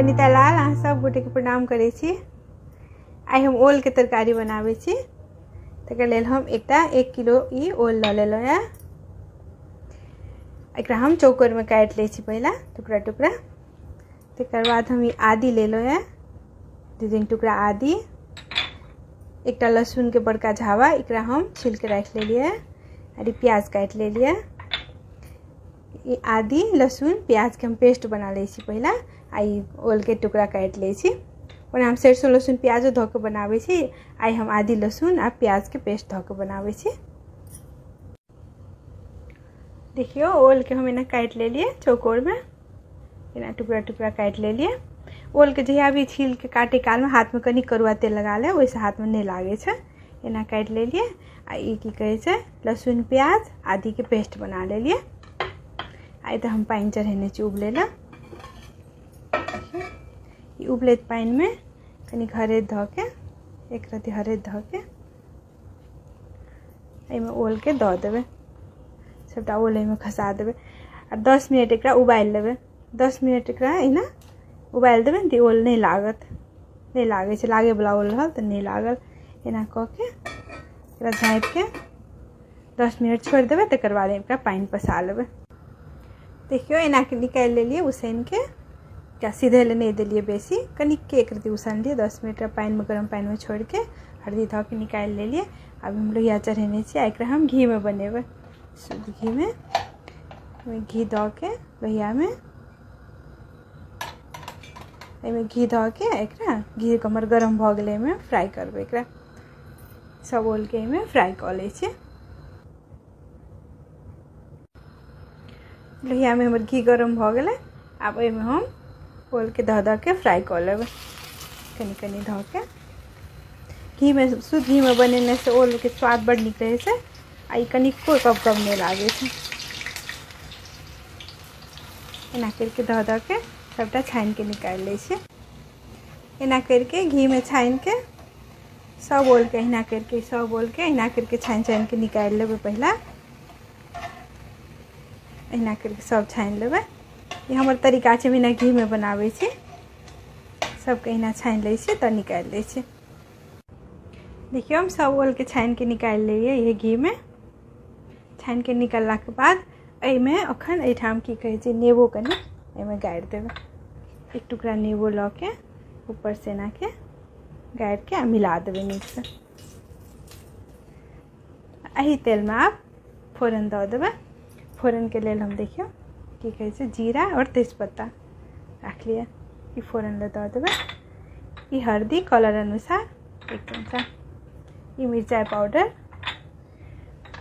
वनिता लाल अहाँ सब गोटे के प्रणाम करै छी। आई हम ओल के तरकारी बनाबै छी। तकर लेल हम एकटा 1 किलो ई ओल ल लेलहुँ है। एकरा हम चौकोर में काट ले छी पहला टुकड़ा टुकड़ा। तकर बाद हम ई आदि लेलहुँ है, 2-3 टुकड़ा आदि। एकटा लहसुन के बड़का झावा एकरा हम छील के रख लेलिए और प्याज काट लेलिए। ये आदि लहसुन प्याज के हम पेस्ट बना ले छी पहला। आई ओल के टुकड़ा काट ले छी। और हम सरसों लहसुन प्याजो धो के बनावे छी। आई हम आदि लहसुन आ प्याज के पेस्ट धो के बनावे छी। देखियो ओल के हम एना काट ले लिए चौकोर में, एना टुकड़ा टुकड़ा काट ले लिए। ओल के जहिया भी छील के काटे काल में हाथ में कनी करुआ तेल लगा ले, वैसे हाथ में नहीं लागे छे। एना काट ले लिए आ ई की कहे छे लहसुन प्याज आदि के पेस्ट बना ले लिए। आई तो हम पानी चढ़ेने छी उबले ला। ई उबलैत पानी में कनी हरद धो के, एक रत्ती हरद धो के एमे ओल के दो देवे, सबटा ओल एमे खसा देवे और 10 मिनट एकरा उबाल लेवे। 10 मिनट एकरा एना उबाल देवे न, ओल नहीं लागत, नहीं लागे छे। लागे वाला ओल रहल तो नहीं लागल। एना क के एकरा झाँप के 10 मिनट छोड़ देवे। तकर बाद एकरा पानी पसा लेवे। देखियो एना के निकाल ले लिए उसन के, क्या सीधे ले नहीं दिलिए बेसी, कनिक के एक रत्ती उसन लिए। 10 मिनट पानी में, गर्म पानी में छोड़ के हल्दी धो के निकाल ले लिए। अब हम लोहिया चढ़ेने छी, एकरा हम घी में बनेबे, शुद्ध घी में। घी धो के लोहिया में, एमे घी धो के एकरा घी कमर गरम भ गेले में फ्राई करबे। एकरा सब ओल के एमे फ्राई क ले छी। लोहिया में हमर घी गरम भ गेले। अब एमे हम ओल के धो के फ्राई कर लेबे, कनी कनी धो के। घी में, शुद्ध घी में बनेने से ओल के स्वाद बड़ निक रहे छे। आई कनिको कब कब नहीं लागे छे। एना करके धो के सबटा छान के निकाल ले छे। एना करके घी में छान के सब ओल के, एना करके सब ओल के एना करके छान छान के निकाल लेबे पहला। एना करके सब छान लेबे। ये हमर तरीका छे, बिना घी में बनावे छी। सबके एना छान ले छी तो निकाल ले छी। देखियो हम सब ओल के छान के निकाल लिए ये घी में। छान के निकालला के बाद एमे अखन एठाम की कहे छे नेबो कनी एमे गाड़ देबे। एक टुकड़ा नेबो ल के ऊपर से ना के गाड़ के मिला देबे नीक से। एही तेल में आप फोरन दो देबे। फोरन के लेल हम देखियो की कहे छे जीरा और तेजपत्ता रख लिया। ई फोरन ले दो देबे। ई हल्दी कलर अनुसार 1 चमचा। ई मिर्चाई पाउडर,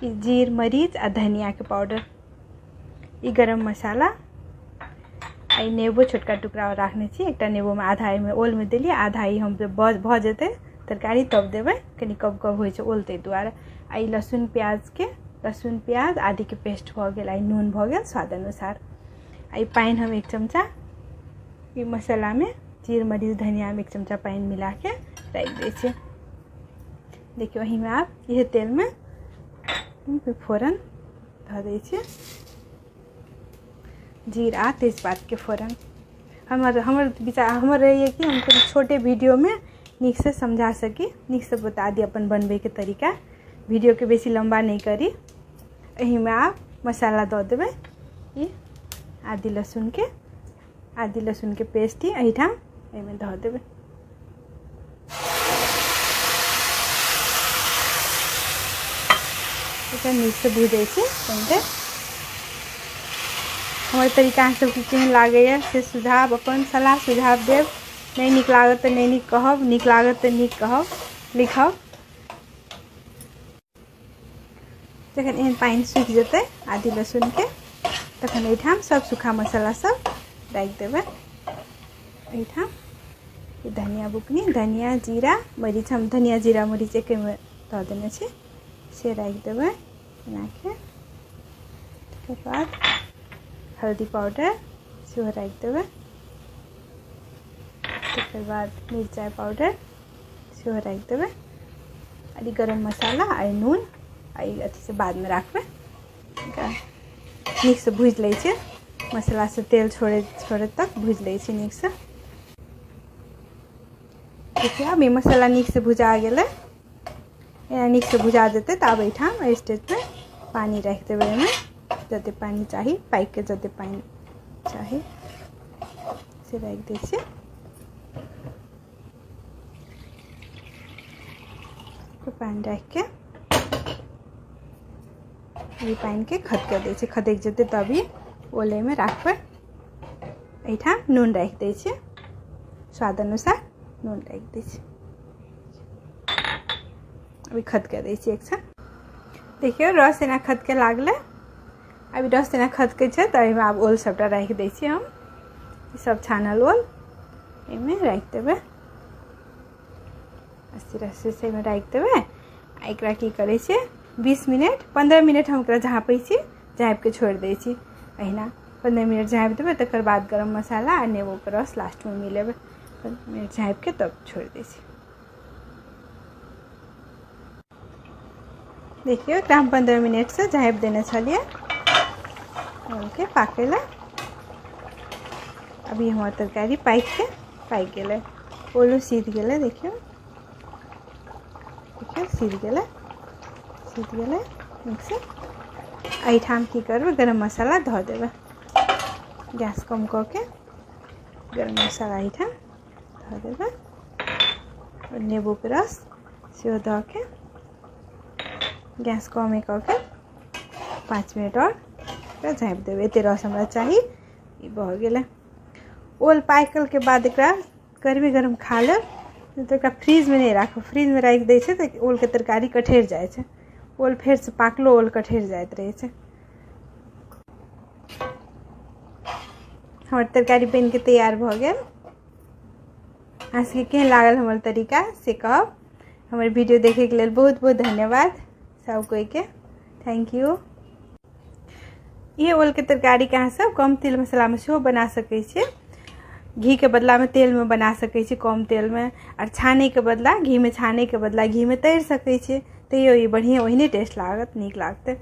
ई जीर मरीच आ धनिया के पाउडर, ई गरम मसाला। आई नेबो छोटका टुकड़ा रखने छी। एकटा नेबो में आधा एमे ओल में दिलिए, आधा ई हम भ जेते तरकारी तब देबे। कनी कब कब होय छे ओल ते दुआरे। आई लहसुन प्याज के, लहसुन प्याज आदि के पेस्ट भ गेल। आई नून भ गेल स्वाद अनुसार। आई पानी हम 1 चमचा ई मसाला में जीर मरीच धनिया में 1 चमचा पानी मिला के रख दे छे। देखियो वही में आप यह तेल में फोरन धो दे छे। जीरा तेजपात के फोरन। हमर विचार हमर रहिए कि हम छोटे वीडियो में नीक से समझा सकी, नीक से बता दी अपन बनबे के तरीका। वीडियो के बेसी लंबा नहीं करी। एही में आप मसाला दो देबे। ये आदि लहसुन के पेस्ट ही एहिठाम एमे धो देबे। एकरा नीक से भूजै छी। हमर तरीका सबके केहन लागैए से सुझाव, अपन सलाह सुझाव देब। नहीं नीक लागत तो नहीं नीक कहब, नीक लागत तो नीक कहब, लिखब। जखन एहन पानी सूख जेतै आदि लहसुन के, तखन एहिठाम सब सूखा मसाला सब रख देबै। एहिठाम धनिया बुकनी, धनिया जीरा मरीच, हम धनिया जीरा मरीच एके में धो देने छी से रख देबै एना के। तकर बाद हल्दी पाउडर सेहो रख देबै। तकर बाद मिरचाई पाउडर सेहो रख देबै। और गरम मसाला और नून आई अथी से बाद में रखबे। नीक से भूज ले छे, मसाला से तेल छोड़े तक भूज ले छे नीक से। देखिए अभी मसाला नीक से भुजा गेलै, नीक से भुजा देते तब एहिठाम एहि स्टेज पे पानी राखि देबै। एहिमे जते पानी चाही, पाइक के जते पानी चाही से राखि दै छियै। पानी राखि के ई पानी के खदके दै छियै। खदकि जेतै तभी ओले में राखबै। एहिठाम नून राखि दै छियै, स्वाद अनुसार नून राखि दै छियै। अभी खदके दै छियै एक साथ। देखियो रस एना खदके लागलै। अभी रस एना खदके छै तऽ एहिमे आब ओल सबटा राखि दै छियै हम। ई सब छानल ओल एहिमे राखि देबै। अस्सी रस्सी से एहिमे राखि देबै। आ एकरा की करै छियै 20 मिनट 15 मिनट हम एकरा झाँपै छी, झाँपि के छोड़ि दै छी। अहिना 15 मिनट झाँपि देबै, तकर बाद गरम मसाला आ नेबोके रस लास्टमे मिलेबै। 15 मिनट झाँपि के तब छोड़ि दै छी। देखियो एकरा हम 15 मिनट से झाँपि देने छलियै ओलके पाकै लए। अभी हमार तरकारी पाकि गेलै, ओलो सीध गेलै। देखियो सीध गेलै नीक से। एहिठाम की करबै गरम मसाला धऽ देबै। गैस कम कऽ के गरम मसाला एहिठाम धऽ देबै और नेबोके रस सेहो दऽ के गैस कमे कऽ के 5 मिनट और झाँपि देबै। एते रस हमरा चाही। ई भऽ गेलै। ओल पाकल के बाद एकरा गरमे गरम खा लेब, तो एकरा फ्रीज में नहीं राखब। फ्रीज में राखि दै छै तऽ ओल के तरकारी कठैर जाइ छै। ओल फेर से पाकलो ओल कठैर जाइत रहै छै। हमर तरकारी बन के तैयार भऽ गेल। अहाँ सबके केहन लागल हमर तरीका से कहब। हमर वीडियो देखे के लेल बहुत बहुत धन्यवाद सब कोई के। Thank you. ये ओल के तरकारी के अहाँ सब कम तेल मसाला में सेहो बना सकै छियै। घी के बदला में तेल में बना सकै छी, कम तेल में। और छाने के बदला घी में, छाने के बदला घी में तैर सकै छी। तैयो ये बढ़िया ओहिने टेस्ट लागत, नीक लागतै।